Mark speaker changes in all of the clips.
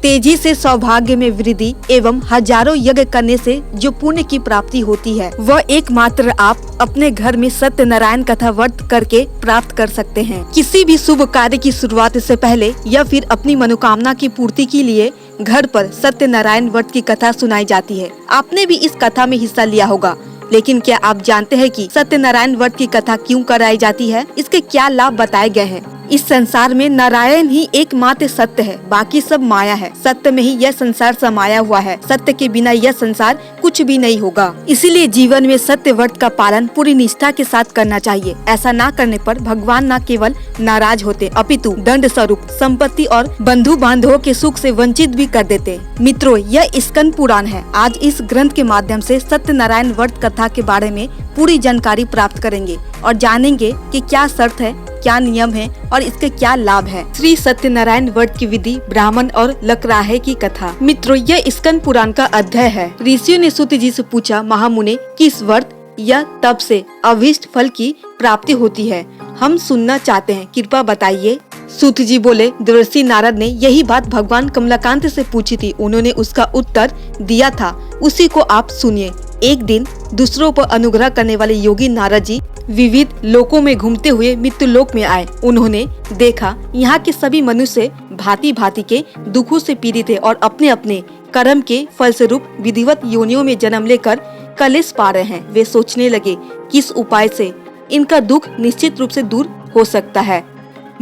Speaker 1: तेजी से सौभाग्य में वृद्धि एवं हजारों यज्ञ करने से जो पुण्य की प्राप्ति होती है वह एकमात्र आप अपने घर में सत्यनारायण कथा व्रत करके प्राप्त कर सकते हैं। किसी भी शुभ कार्य की शुरुआत से पहले या फिर अपनी मनोकामना की पूर्ति के लिए घर पर सत्यनारायण व्रत की कथा सुनाई जाती है। आपने भी इस कथा में हिस्सा लिया होगा, लेकिन क्या आप जानते हैं कि सत्यनारायण व्रत की कथा क्यों कराई जाती है? इसके क्या लाभ बताए गए हैं? इस संसार में नारायण ही एकमात्र सत्य है, बाकी सब माया है। सत्य में ही यह संसार समाया हुआ है। सत्य के बिना यह संसार कुछ भी नहीं होगा। इसीलिए जीवन में सत्य व्रत का पालन पूरी निष्ठा के साथ करना चाहिए। ऐसा न करने पर भगवान न केवल नाराज होते अपितु दंड स्वरूप संपत्ति और बंधु बांधवों के सुख से वंचित भी कर देते। मित्रों, यह स्कंद पुराण है। आज इस ग्रंथ के माध्यम से सत्यनारायण व्रत कथा के बारे में पूरी जानकारी प्राप्त करेंगे और जानेंगे कि क्या शर्त है, क्या नियम है और इसके क्या लाभ है। श्री सत्यनारायण व्रत की विधि, ब्राह्मण और लकराहे की कथा। मित्रों, यह स्कंद पुराण का अध्याय है। ऋषियों ने सूत जी से पूछा, महामुने, किस व्रत या तप से अभीष्ट फल की प्राप्ति होती है? हम सुनना चाहते हैं, कृपा बताइए। सूत जी बोले, देवर्षि नारद ने यही बात भगवान कमलाकांत से पूछी थी। उन्होंने उसका उत्तर दिया था, उसी को आप सुनिए। एक दिन दूसरों पर अनुग्रह करने वाले योगी नारद जी विविध लोकों में घूमते हुए मृत्यु लोक में आए। उन्होंने देखा यहाँ के सभी मनुष्य भांति भांति के दुखों से पीड़ित थे और अपने अपने कर्म के फलस्वरूप विधिवत योनियों में जन्म लेकर कलेश पा रहे हैं। वे सोचने लगे, किस उपाय से इनका दुख निश्चित रूप से दूर हो सकता है।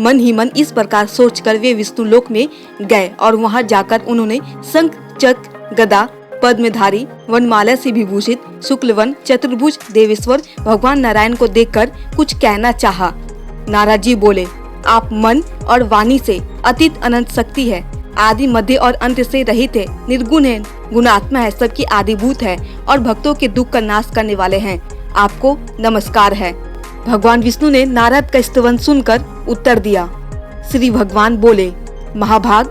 Speaker 1: मन ही मन इस प्रकार सोचकर वे विष्णु लोक में गए और वहाँ जाकर उन्होंने शंख, चक्र, गदा, पद्मधारी, वनमाला से विभूषित शुक्लवन चतुर्भुज देवेश्वर भगवान नारायण को देखकर कुछ कहना चाहा। नारद जी बोले, आप मन और वाणी से अतीत अनंत शक्ति है, आदि मध्य और अंत से रहित है, निर्गुण है, गुणात्मा है, सबकी आदिभूत है और भक्तों के दुख का नाश करने वाले हैं। आपको नमस्कार है। भगवान विष्णु ने नारद का स्तवन सुनकर उत्तर दिया। श्री भगवान बोले, महाभाग,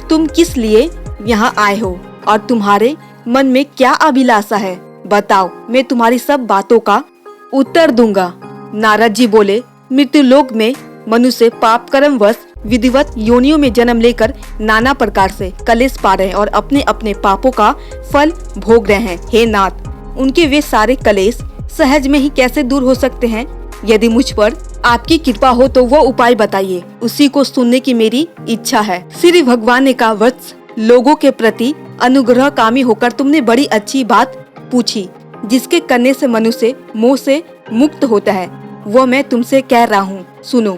Speaker 1: तुम किस लिए यहाँ आए हो और तुम्हारे मन में क्या अभिलाषा है? बताओ, मैं तुम्हारी सब बातों का उत्तर दूंगा। नारद जी बोले, मृत्यु लोक में मनुष्य पाप कर्म वश विधिवत योनियों में जन्म लेकर नाना प्रकार से कलेश पा रहे हैं और अपने अपने पापों का फल भोग रहे हैं। हे नाथ, उनके वे सारे कलेश सहज में ही कैसे दूर हो सकते हैं? यदि मुझ पर आपकी कृपा हो तो वो उपाय बताइए, उसी को सुनने की मेरी इच्छा है। श्री भगवान ने कहा, वत्स, लोगों के प्रति अनुग्रह कामी होकर तुमने बड़ी अच्छी बात पूछी, जिसके करने से मनुष्य मोह से मुक्त होता है, वो मैं तुमसे कह रहा हूँ, सुनो।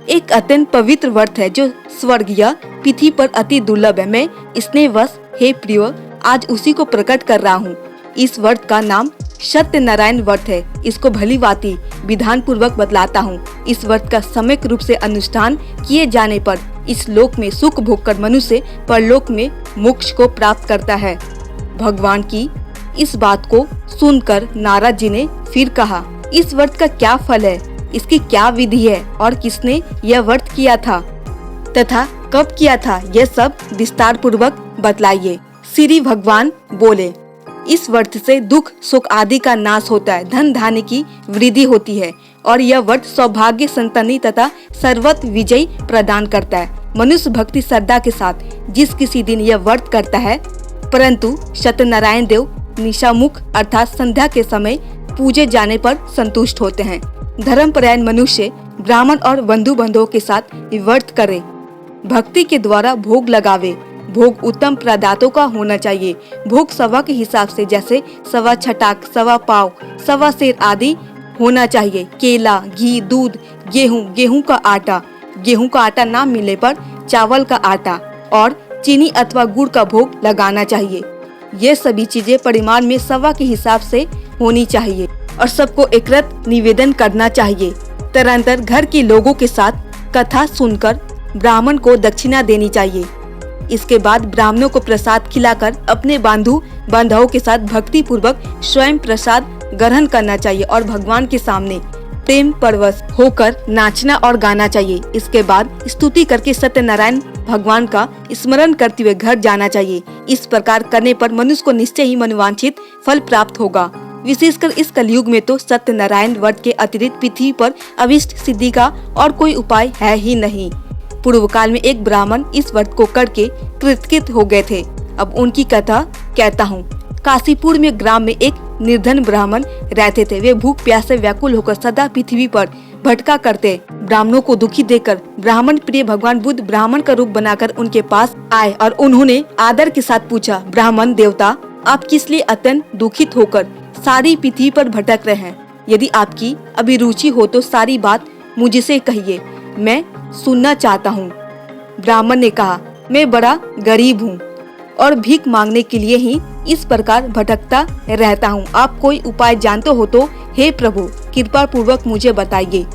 Speaker 1: एक अत्यंत पवित्र व्रत है जो स्वर्ग या पृथ्वी पर अति दुर्लभ है। मैं स्नेहवश, हे प्रिय, आज उसी को प्रकट कर रहा हूँ। इस व्रत का नाम सत्यनारायण व्रत है। इसको भली भांति विधान पूर्वक बतलाता हूँ। इस व्रत का सम्यक रूप से अनुष्ठान किए जाने पर इस लोक में सुख भोग कर मनुष्य परलोक में मोक्ष को प्राप्त करता है। भगवान की इस बात को सुनकर नारद जी ने फिर कहा, इस व्रत का क्या फल है, इसकी क्या विधि है और किसने यह व्रत किया था तथा कब किया था, यह सब विस्तार पूर्वक बतलाइए। श्री भगवान बोले, इस व्रत से दुख सुख आदि का नाश होता है, धन धान्य की वृद्धि होती है और यह व्रत सौभाग्य, संतानी तथा सर्वत्र विजय प्रदान करता है। मनुष्य भक्ति श्रद्धा के साथ जिस किसी दिन यह व्रत करता है, परंतु सत्यनारायण देव निशामुख अर्थात संध्या के समय पूजे जाने पर संतुष्ट होते हैं। धर्मपरायण मनुष्य ब्राह्मण और बंधु बांधवों के साथ व्रत करे, भक्ति के द्वारा भोग लगावे। भोग उत्तम प्रदातों का होना चाहिए। भोग सवा के हिसाब से, जैसे सवा छटाक, सवा पाव, सवा सेर आदि होना चाहिए। केला, घी, दूध, गेहूं का आटा, गेहूं का आटा ना मिलने पर चावल का आटा और चीनी अथवा गुड़ का भोग लगाना चाहिए। ये सभी चीजें परिमाण में सवा के हिसाब से होनी चाहिए और सबको एकत्र निवेदन करना चाहिए। तदनंतर घर के लोगों के साथ कथा सुनकर ब्राह्मण को दक्षिणा देनी चाहिए। इसके बाद ब्राह्मणों को प्रसाद खिलाकर अपने बंधु बांधवों के साथ भक्ति पूर्वक स्वयं प्रसाद ग्रहण करना चाहिए और भगवान के सामने प्रेम परवश होकर नाचना और गाना चाहिए। इसके बाद स्तुति करके सत्यनारायण भगवान का स्मरण करते हुए घर जाना चाहिए। इस प्रकार करने पर मनुष्य को निश्चय ही मनोवांछित फल प्राप्त होगा। विशेषकर इस कलयुग में तो सत्यनारायण व्रत के अतिरिक्त पृथ्वी पर अभिष्ट सिद्धि का और कोई उपाय है ही नहीं। पूर्व काल में एक ब्राह्मण इस व्रत को करके कृतकृत हो गए थे। अब उनकी कथा कहता हूँ। काशीपुर में ग्राम में एक निर्धन ब्राह्मण रहते थे। वे भूख प्यास से व्याकुल होकर सदा पृथ्वी पर भटका करते। ब्राह्मणों को दुखी देखकर ब्राह्मण प्रिय भगवान बुद्ध ब्राह्मण का रूप बनाकर उनके पास आए और उन्होंने आदर के साथ पूछा, ब्राह्मण देवता, आप किस लिए अत्यंत दुखित होकर सारी पृथ्वी पर भटक रहे हैं? यदि आपकी अभिरुचि हो तो सारी बात मुझसे कहिए, मैं सुनना चाहता हूँ। ब्राह्मण ने कहा, मैं बड़ा गरीब हूँ और भीख मांगने के लिए ही इस प्रकार भटकता रहता हूँ। आप कोई उपाय जानते हो तो हे प्रभु कृपा पूर्वक मुझे बताइए।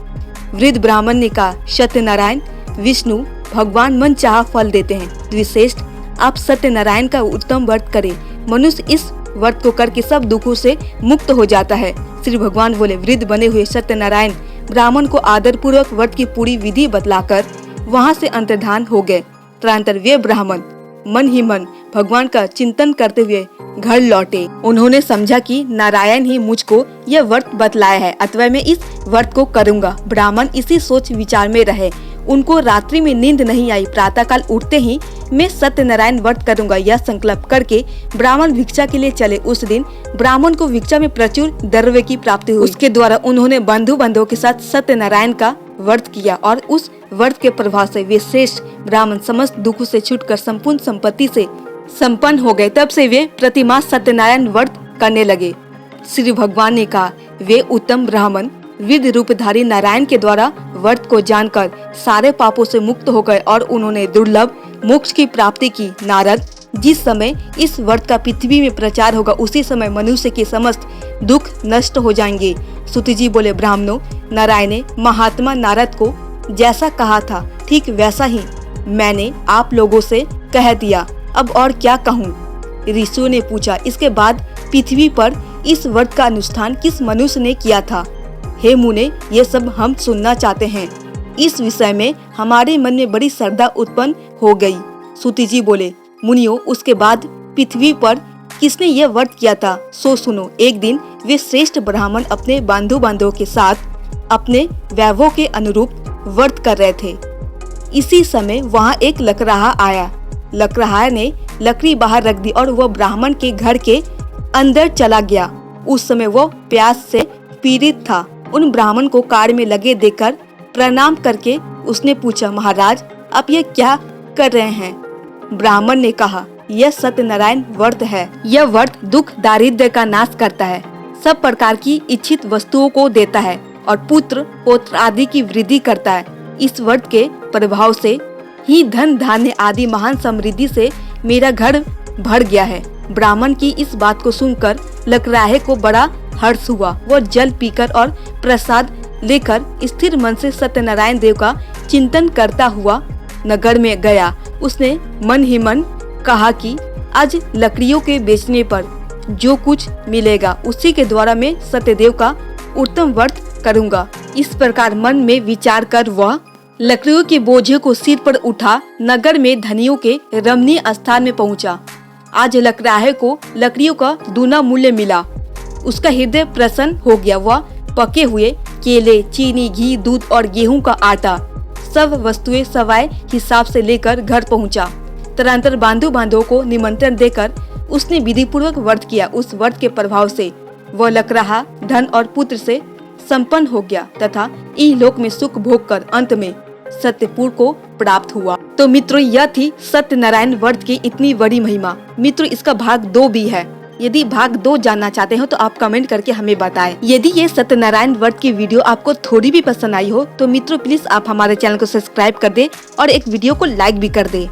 Speaker 1: वृद्ध ब्राह्मण ने कहा, सत्यनारायण विष्णु भगवान मन चाहा फल देते हैं। द्विश्रेष्ठ, आप सत्यनारायण का उत्तम व्रत करें। मनुष्य इस व्रत को करके सब दुखों से मुक्त हो जाता है। श्री भगवान बोले। वृद्ध बने हुए सत्यनारायण ब्राह्मण को आदर पूर्वक व्रत की पूरी विधि बतलाकर वहाँ से अंतर्धान हो गए। तदनंतर वे ब्राह्मण मन ही मन भगवान का चिंतन करते हुए घर लौटे। उन्होंने समझा कि नारायण ही मुझको यह व्रत बतलाया है, अथवा मैं इस व्रत को करूंगा। ब्राह्मण इसी सोच विचार में रहे। उनको रात्रि में नींद नहीं आई। प्रातः काल उठते ही मैं सत्यनारायण व्रत करूंगा यह संकल्प करके ब्राह्मण भिक्षा के लिए चले। उस दिन ब्राह्मण को भिक्षा में प्रचुर द्रव्य की प्राप्ति हुई। उसके द्वारा उन्होंने बंधु बांधवों के साथ सत्यनारायण का व्रत किया और उस व्रत के प्रभाव से वे श्रेष्ठ ब्राह्मण समस्त दुखों से छूटकर संपूर्ण संपत्ति से संपन्न हो गए। तब से वे प्रतिमाह सत्यनारायण व्रत करने लगे। श्री भगवान ने कहा, वे उत्तम ब्राह्मण विधि रूपधारी नारायण के द्वारा व्रत को जानकर सारे पापों से मुक्त हो गए और उन्होंने दुर्लभ मोक्ष की प्राप्ति की। नारद, जिस समय इस व्रत का पृथ्वी में प्रचार होगा उसी समय मनुष्य के समस्त दुख नष्ट हो जाएंगे। सूत जी बोले, ब्राह्मणों, नारायण ने महात्मा नारद को जैसा कहा था ठीक वैसा ही मैंने आप लोगों से कह दिया। अब और क्या कहूँ? ऋषियों ने पूछा, इसके बाद पृथ्वी पर इस व्रत का अनुष्ठान किस मनुष्य ने किया था? हे मुने, ये सब हम सुनना चाहते हैं। इस विषय में हमारे मन में बड़ी श्रद्धा उत्पन्न हो गई। सूती जी बोले, मुनियों, उसके बाद पृथ्वी पर किसने यह व्रत किया था सो सुनो। एक दिन वे श्रेष्ठ ब्राह्मण अपने बंधु बांधवों के साथ अपने वैभव के अनुरूप व्रत कर रहे थे। इसी समय वहाँ एक लकड़हारा आया। लकड़हारे ने लकड़ी बाहर रख दी और वह ब्राह्मण के घर के अंदर चला गया। उस समय वह प्यास से पीड़ित था। उन ब्राह्मण को कार्य में लगे देखकर प्रणाम करके उसने पूछा, महाराज, आप ये क्या कर रहे हैं? ब्राह्मण ने कहा, यह सत्यनारायण व्रत है। यह व्रत दुख दारिद्र्य का नाश करता है, सब प्रकार की इच्छित वस्तुओं को देता है और पुत्र पौत्र आदि की वृद्धि करता है। इस व्रत के प्रभाव से ही धन धान्य आदि महान समृद्धि से मेरा घर भर गया है। ब्राह्मण की इस बात को सुनकर लकड़हारे को बड़ा हर्ष हुआ। वह जल पीकर और प्रसाद लेकर स्थिर मन से सत्यनारायण देव का चिंतन करता हुआ नगर में गया। उसने मन ही मन कहा कि आज लकड़ियों के बेचने पर जो कुछ मिलेगा उसी के द्वारा मैं सत्यदेव का उत्तम व्रत करूंगा। इस प्रकार मन में विचार कर वह लकड़ियों के बोझे को सिर पर उठा नगर में धनियों के रमणीय स्थान में पहुंचा। आज लकड़हारे को लकड़ियों का दूना मूल्य मिला। उसका हृदय प्रसन्न हो गया। वह पके हुए केले, चीनी, घी, दूध और गेहूं का आटा सब वस्तुएं सवाए हिसाब से लेकर घर पहुंचा। तदनंतर बंधु बांधवों को निमंत्रण देकर उसने विधि पूर्वक व्रत किया। उस व्रत के प्रभाव से वह लकड़हारा धन और पुत्र से संपन्न हो गया तथा इहलोक में सुख भोग कर अंत में सत्यपुर को प्राप्त हुआ। तो मित्रों, यह थी सत्यनारायण व्रत की इतनी बड़ी महिमा। मित्रों, इसका भाग 2 भी है। यदि भाग 2 जानना चाहते हो तो आप कमेंट करके हमें बताएं। यदि ये सत्यनारायण व्रत की वीडियो आपको थोड़ी भी पसंद आई हो तो मित्रों प्लीज आप हमारे चैनल को सब्सक्राइब कर दे और एक वीडियो को लाइक भी कर दे।